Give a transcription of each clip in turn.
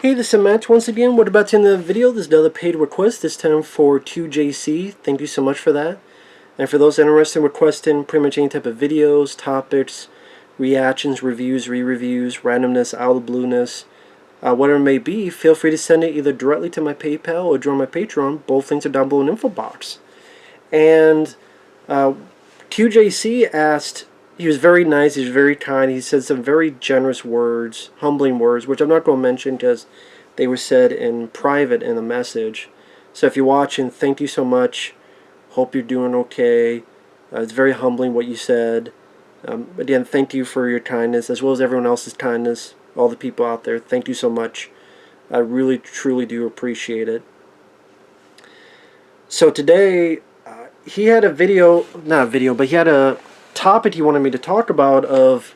Hey, this is Matt once again. What about in the video? There's another paid request, this time for 2JC. Thank you so much for that. And for those interested in requesting pretty much any type of videos, topics, reactions, reviews, re-reviews, randomness, out of the blueness, whatever it may be, feel free to send it either directly to my PayPal or join my Patreon. Both links are down below in the info box. And 2JC asked, he was very nice, he was very kind, he said some very generous words, humbling words, which I'm not going to mention because they were said in private in a message. So if you're watching, thank you so much. Hope you're doing okay. It's very humbling what you said. Again, thank you for your kindness, as well as everyone else's kindness, all the people out there. Thank you so much. I really, truly do appreciate it. So today, he had a video, not a video, but he had a topic he wanted me to talk about of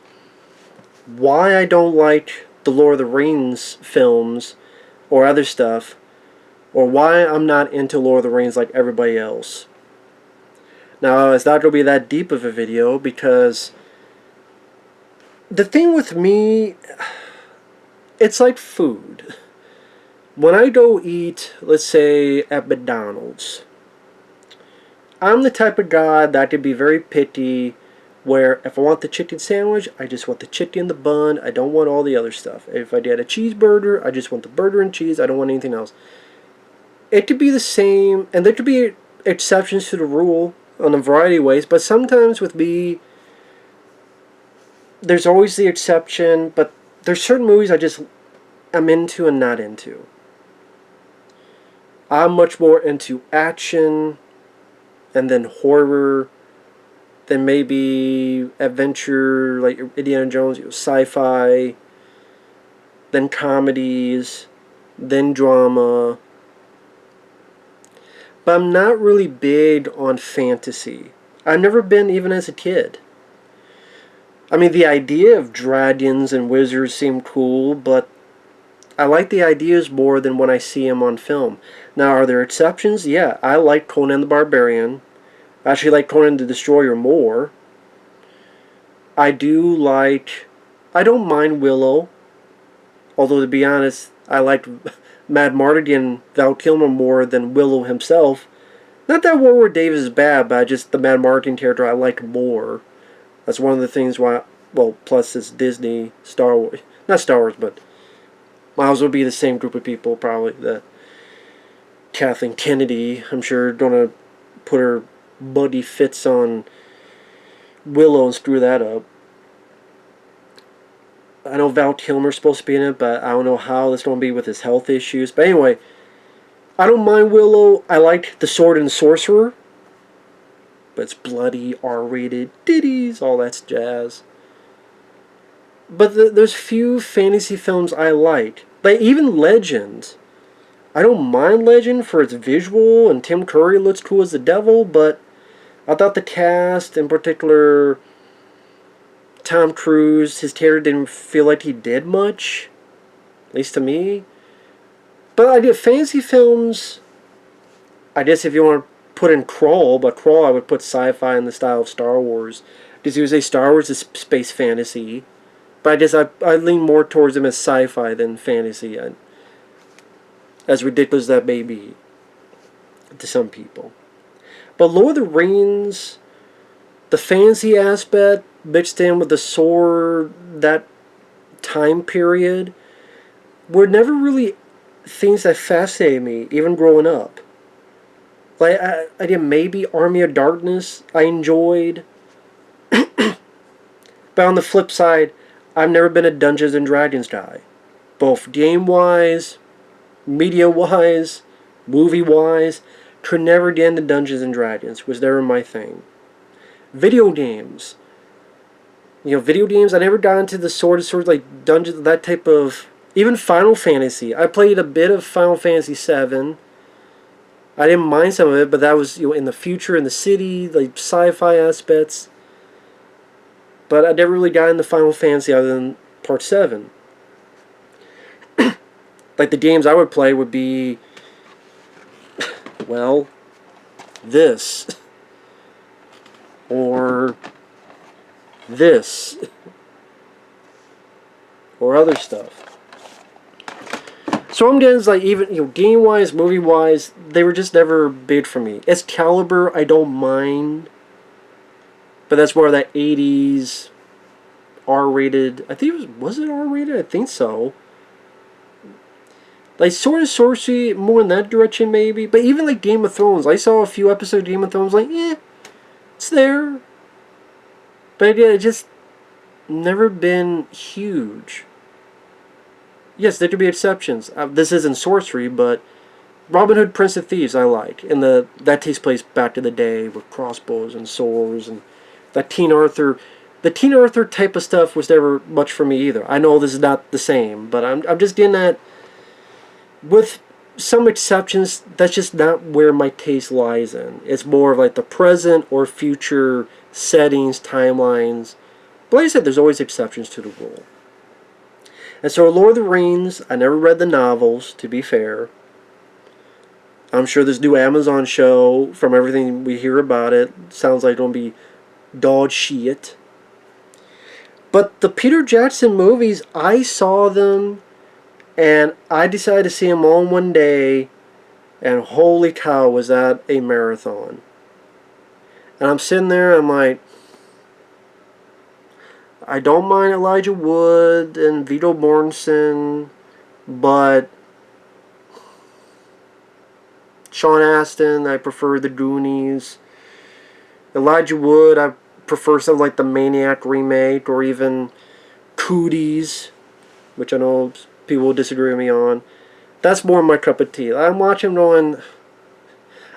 why I don't like the Lord of the Rings films or other stuff, or why I'm not into Lord of the Rings like everybody else. Now, it's not going to be that deep of a video because the thing with me, it's like food. When I go eat, let's say at McDonald's, I'm the type of guy that could be very picky, where if I want the chicken sandwich, I just want the chicken in the bun. I don't want all the other stuff. If I get a cheeseburger, I just want the burger and cheese. I don't want anything else. It could be the same, and there could be exceptions to the rule in a variety of ways, but sometimes with me, there's always the exception, but there's certain movies I'm into and not into. I'm much more into action, and then horror, then maybe adventure, like Indiana Jones, sci-fi, then comedies, then drama. But I'm not really big on fantasy. I've never been, even as a kid. I mean, the idea of dragons and wizards seem cool, but I like the ideas more than when I see them on film. Now, are there exceptions? Yeah, I like Conan the Barbarian. I actually like Conan the Destroyer more. I don't mind Willow. Although, to be honest, I liked Mad Mardigan, Val Kilmer, more than Willow himself. Not that Warwick Davis is bad, but just the Mad Mardigan character I like more. That's one of the things why, well, plus it's Disney, Star Wars. Not Star Wars, but might as well be the same group of people, probably. The Kathleen Kennedy, I'm sure, gonna put her buddy fits on Willow and screw that up. I know Val Kilmer's supposed to be in it, but I don't know how that's going to be with his health issues. But anyway, I don't mind Willow. I like The Sword and Sorcerer, but it's bloody, R-rated, titties, all that jazz. But there's few fantasy films I like. Like, even Legend. I don't mind Legend for its visual, and Tim Curry looks cool as the devil, but I thought the cast, in particular Tom Cruise, his character didn't feel like he did much, at least to me. But I did fantasy films. I guess if you want to put in Crawl, but Crawl I would put sci-fi in the style of Star Wars, because you would say Star Wars is space fantasy, but I guess I lean more towards them as sci-fi than fantasy, as ridiculous as that may be to some people. But Lord of the Rings, the fantasy aspect mixed in with the sword, that time period, were never really things that fascinated me, even growing up. Like, I did maybe Army of Darkness I enjoyed. But on the flip side, I've never been a Dungeons and Dragons guy. Both game-wise, media-wise, movie-wise, could never get into Dungeons and Dragons. Was never my thing. Video games. Video games, I never got into the Sword of Swords, like Dungeons, that type of... Even Final Fantasy. I played a bit of Final Fantasy VII. I didn't mind some of it, but that was in the future, in the city, like sci-fi aspects. But I never really got into Final Fantasy other than Part 7. Like, the games I would play would be... well, this. Or this. Or other stuff. Storm Guns, like, even, game wise, movie wise, they were just never big for me. Excalibur, I don't mind, but that's more of that 80s R-rated. I think was it R-rated? I think so. Like, Sword and Sorcery, more in that direction, maybe. But even, like, Game of Thrones. I saw a few episodes of Game of Thrones, like, it's there. But, yeah, it just never been huge. Yes, there could be exceptions. This isn't sorcery, but Robin Hood, Prince of Thieves, I like. And that takes place back in the day with crossbows and swords. And that Teen Arthur... The Teen Arthur type of stuff was never much for me either. I know this is not the same, but I'm just getting at... With some exceptions, that's just not where my taste lies in. It's more of like the present or future settings, timelines. But like I said, there's always exceptions to the rule. And so Lord of the Rings, I never read the novels, to be fair. I'm sure this new Amazon show, from everything we hear about it, sounds like it'll be dog shit. But the Peter Jackson movies, I saw them... And I decided to see them all in one day, and holy cow, was that a marathon. And I'm sitting there, I'm like, I don't mind Elijah Wood and Viggo Mortensen, but Sean Astin, I prefer the Goonies. Elijah Wood, I prefer something like the Maniac remake, or even Cooties, which I know people will disagree with me on. That's more my cup of tea. I'm watching going...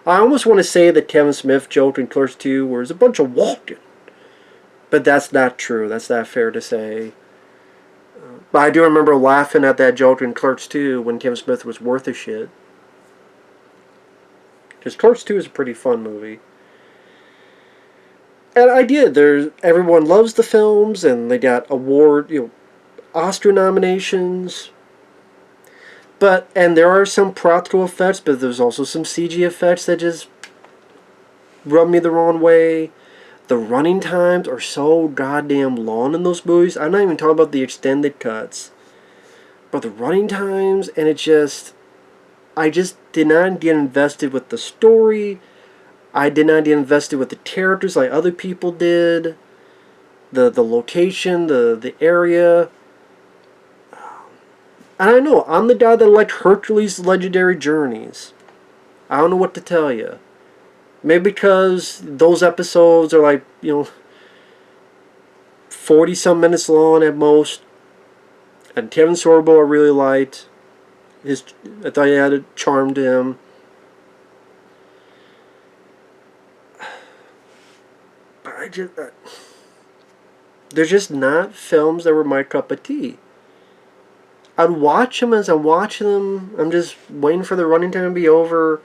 I almost want to say that Kevin Smith joke in Clerks 2 was a bunch of walking. But that's not true. That's not fair to say. But I do remember laughing at that joke in Clerks 2 when Kevin Smith was worth a shit. Because Clerks 2 is a pretty fun movie. And I did. Everyone loves the films, and they got Oscar nominations. And there are some practical effects, but there's also some CG effects that just rub me the wrong way. The running times are so goddamn long in those movies. I'm not even talking about the extended cuts. But the running times, and I just did not get invested with the story. I did not get invested with the characters like other people did. The location, the area. And I know, I'm the guy that liked Hercules' Legendary Journeys. I don't know what to tell you. Maybe because those episodes are like, 40-some minutes long at most. And Kevin Sorbo I really liked. I thought he had a charm to him. But they're just not films that were my cup of tea. I'd watch them as I'm watching them. I'm just waiting for the running time to be over.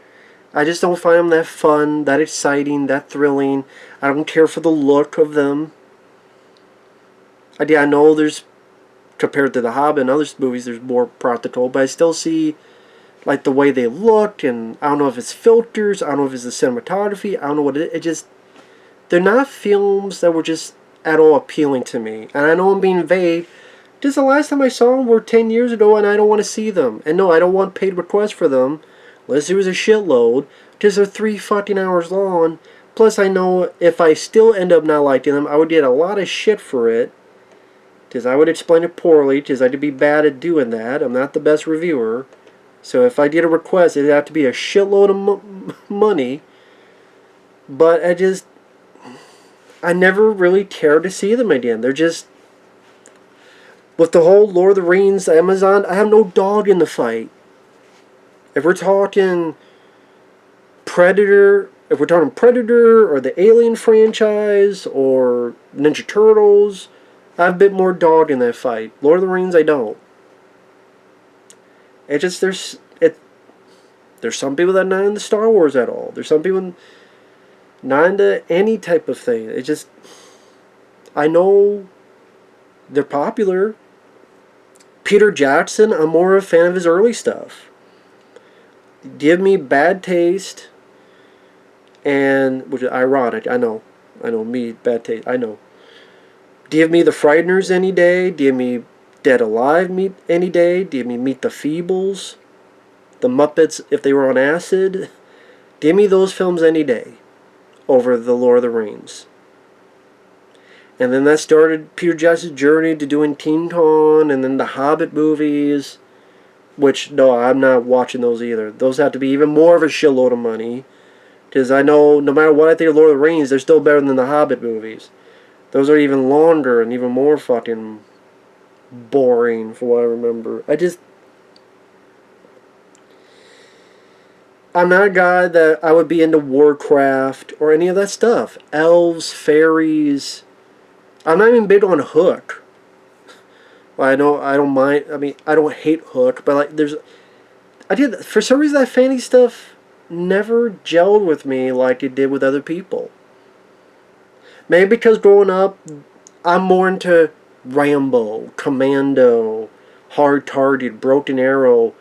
I just don't find them that fun, that exciting, that thrilling. I don't care for the look of them. I know there's, compared to The Hobbit and other movies, there's more practical, but I still see like the way they look, and I don't know if it's filters, I don't know if it's the cinematography, I don't know what it is. They're not films that were just at all appealing to me. And I know I'm being vague. Just the last time I saw them were 10 years ago, and I don't want to see them. And no, I don't want paid requests for them, unless it was a shitload, because they're 3 fucking hours long. Plus, I know if I still end up not liking them, I would get a lot of shit for it, because I would explain it poorly, because I'd be bad at doing that. I'm not the best reviewer. So if I did a request, it'd have to be a shitload of money. But I never really cared to see them again. They're just... With the whole Lord of the Rings, Amazon, I have no dog in the fight. If we're talking Predator, or the Alien franchise, or Ninja Turtles, I have a bit more dog in that fight. Lord of the Rings, I don't. There's some people that are not into Star Wars at all. There's some people not into any type of thing. I know they're popular. Peter Jackson, I'm more a fan of his early stuff. Give me Bad Taste, which is ironic, I know, me, Bad Taste, I know. Give me The Frighteners any day. Give me Dead Alive any day. Give me Meet the Feebles. The Muppets, if they were on acid, give me those films any day over the Lord of the Rings. And then that started Peter Jackson's journey to doing Teen Con, and then the Hobbit movies, which, no, I'm not watching those either. Those have to be even more of a shitload of money, because I know no matter what I think of Lord of the Rings, they're still better than the Hobbit movies. Those are even longer and even more fucking boring, from what I remember. I'm not a guy that I would be into Warcraft or any of that stuff. Elves, fairies. I'm not even big on Hook. Well, I don't mind. I mean, I don't hate Hook, but like, for some reason that fantasy stuff never gelled with me like it did with other people. Maybe because growing up, I'm more into Rambo, Commando, Hard Target, Broken Arrow.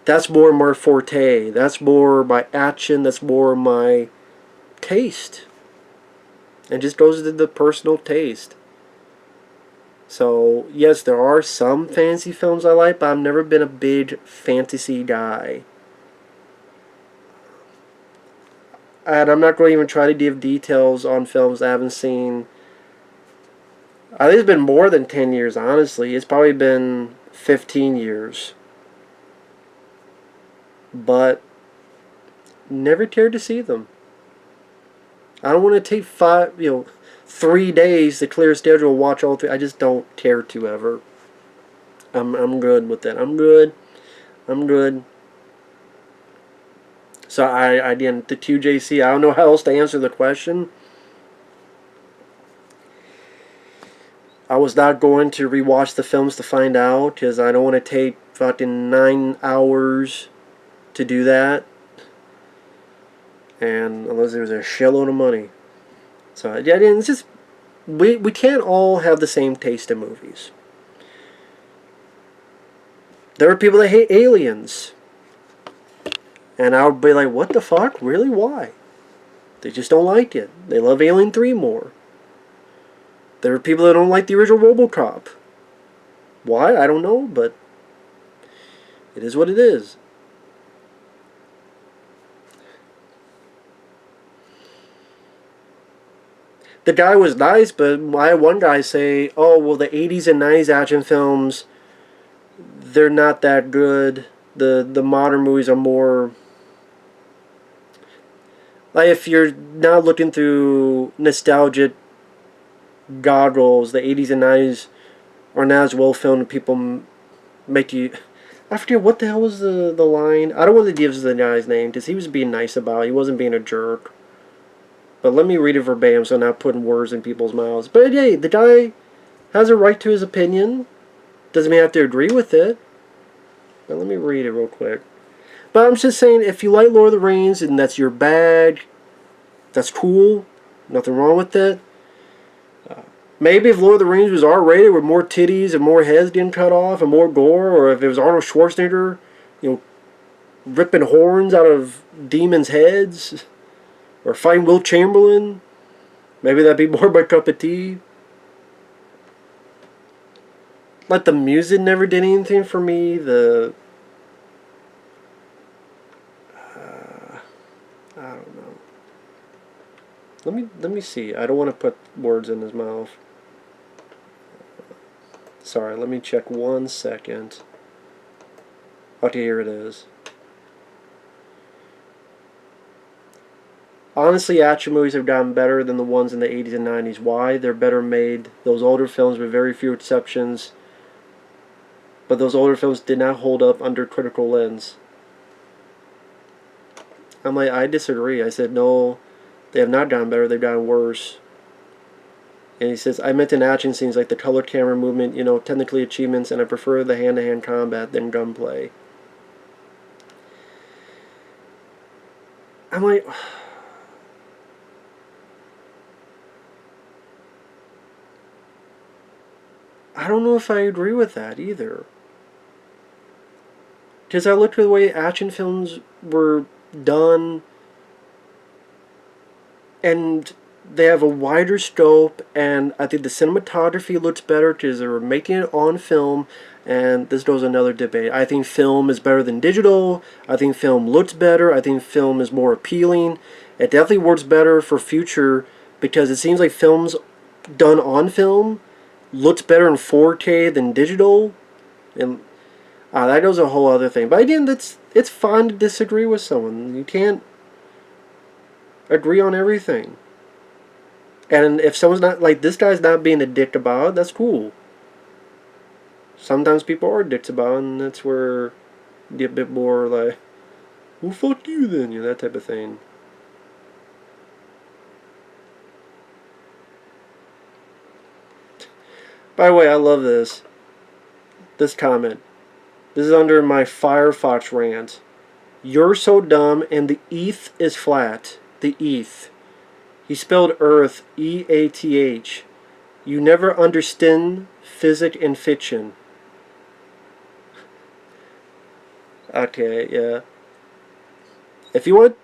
That's more my forte. That's more my action. That's more my taste. It just goes to the personal taste. So, yes, there are some fantasy films I like, but I've never been a big fantasy guy. And I'm not going to even try to give details on films I haven't seen. I think it's been more than 10 years, honestly. It's probably been 15 years. But never cared to see them. I don't want to take 3 days to clear a schedule and watch all three. I just don't care to ever. I'm good with that. I'm good. So I didn't, the 2JC, I don't know how else to answer the question. I was not going to rewatch the films to find out, because I don't want to take fucking 9 hours to do that. And unless there's a shitload of money. So yeah, it's just, we can't all have the same taste in movies. There are people that hate Aliens. And I'll be like, what the fuck? Really? Why? They just don't like it. They love Alien 3 more. There are people that don't like the original RoboCop. Why? I don't know, but it is what it is. The guy was nice, but I had one guy say, oh, well, the 80s and 90s action films, they're not that good. The modern movies are more... Like, if you're not looking through nostalgic goggles, the 80s and 90s are not as well filmed. People make you... I forget what the hell was the line. I don't want to give the guy's name, because he was being nice about it. He wasn't being a jerk. But let me read it verbatim so I'm not putting words in people's mouths. But hey, the guy has a right to his opinion. Doesn't mean I have to agree with it. But let me read it real quick. But I'm just saying, if you like Lord of the Rings and that's your bag, that's cool. Nothing wrong with it. Maybe if Lord of the Rings was R-rated with more titties and more heads getting cut off and more gore, or if it was Arnold Schwarzenegger, ripping horns out of demons' heads, or fighting Will Chamberlain, maybe that'd be more my cup of tea. Like, the music never did anything for me. I don't know. Let me see. I don't want to put words in his mouth. Sorry, let me check 1 second. Okay, here it is. Honestly, action movies have gotten better than the ones in the 80s and 90s. Why? They're better made. Those older films, with very few exceptions, but those older films did not hold up under critical lens. I'm like, I disagree. I said, no, they have not gotten better. They've gotten worse. And he says, I meant in action scenes like the color camera movement, technically achievements, and I prefer the hand-to-hand combat than gunplay. I'm like... I don't know if I agree with that either. Because I looked at the way action films were done, and they have a wider scope, and I think the cinematography looks better because they're making it on film. And this goes another debate. I think film is better than digital. I think film looks better. I think film is more appealing. It definitely works better for future because it seems like films done on film looks better in 4K than digital. And that goes a whole other thing. But again, it's fine to disagree with someone. You can't agree on everything. And if someone's not, like, this guy's not being a dick about it, that's cool. Sometimes people are dicks about it, and that's where you get a bit more like, well, fuck you then, that type of thing. By the way, I love this comment. This is under my Firefox rant. You're so dumb, and the ETH is flat. The ETH. He spelled Earth, E-A-T-H. You never understand physics and fiction. Okay, yeah. If you want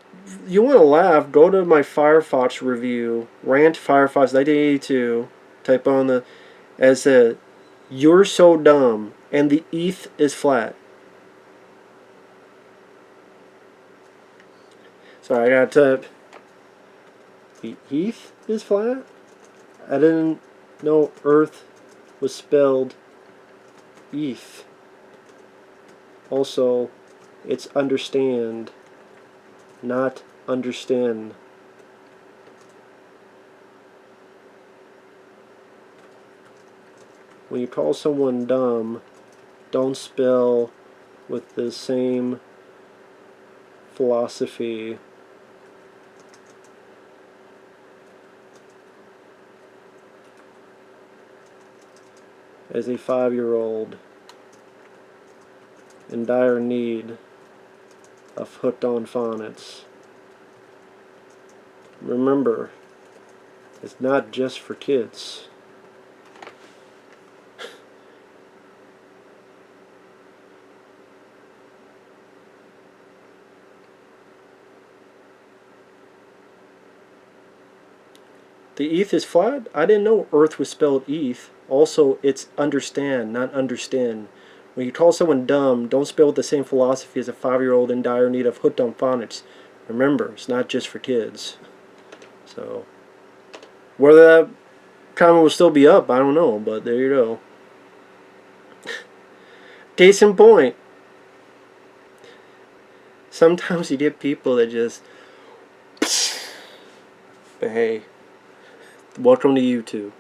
to laugh, go to my Firefox review, rant Firefox 1982. Type on the as a you're so dumb, and the ETH is flat. Sorry, I gotta type. The ETH is flat? I didn't know Earth was spelled ETH. Also, it's understand, not understand. When you call someone dumb, don't spell with the same philosophy as a 5-year-old in dire need of hooked on phonics. Remember, it's not just for kids. The ETH is flat? I didn't know Earth was spelled ETH. Also, it's understand, not understand. When you call someone dumb, don't spell with the same philosophy as a 5-year-old in dire need of hooked on phonics. Remember, it's not just for kids. So, whether that comment will still be up, I don't know, but there you go. Case in point. Sometimes you get people that just... But hey, welcome to YouTube.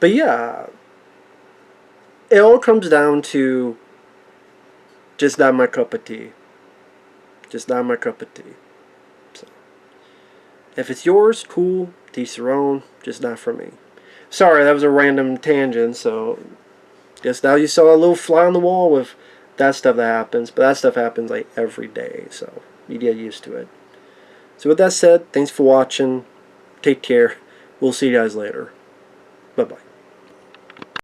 But yeah, it all comes down to just not my cup of tea. Just not my cup of tea. So, if it's yours, cool, teach your own, just not for me. Sorry, that was a random tangent, so guess now you saw a little fly on the wall with that stuff that happens, but that stuff happens like every day, so you get used to it. So with that said, thanks for watching. Take care. We'll see you guys later. Bye-bye.